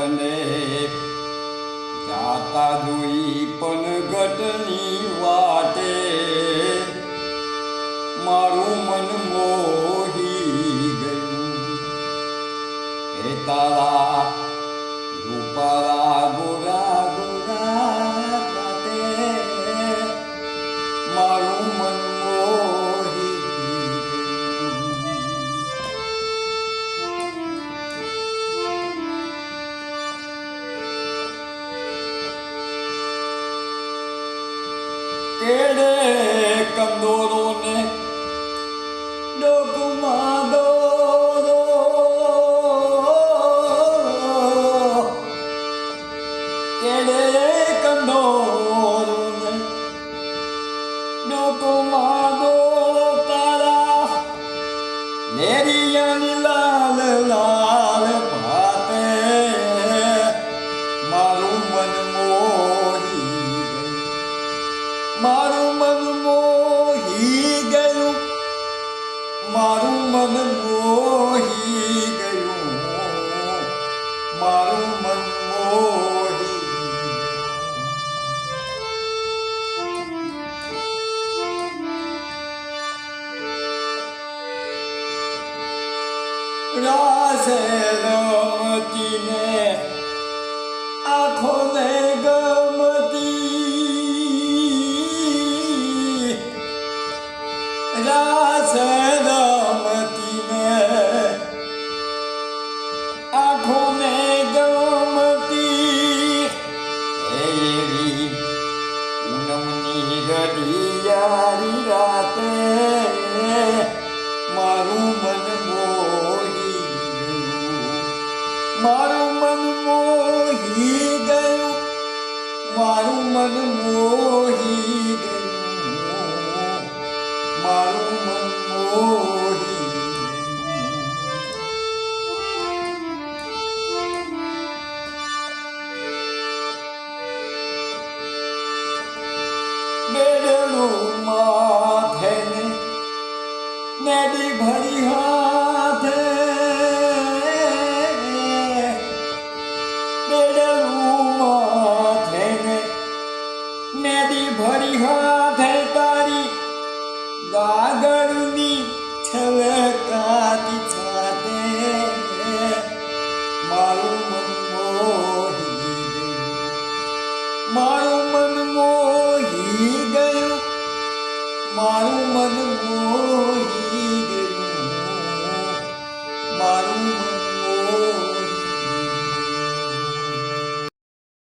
તને જાતા જોઈ પણ ઘટની વાટે મારું મન મોહી ગયું એ તારા રૂપાળા ગોરા ગોરા કાતે મારું મન મોહી કેડે કંદોરો ને ડોકમાં દોરો કેડે કંદોરો ને ડોકમાં દોરો તારા નેરિયાની લાલ લાલ ભાતે મારું મન મોહી મારું મન મોહી ગયું મારું મન મોહી ગયું મારું મન મોહી રાસે રમતી ને આંખો ને ગમતી રાસ રમતી ને આંખો ને ગમતી એવી પૂનમની ઘડિયાળી રાતે મારું મન મોહી ગયું મારું મન મોહી ગયું મારું મન મોહી ગયું મારું મન મોહી બેડલું માથે ને મેડી ભરી હાથે બેડલું માથે ને મેડી ભરી હાથે તારી ગાગરની છલકાતી છાતે મારું મન મોહી ગયું મારું મન મોહી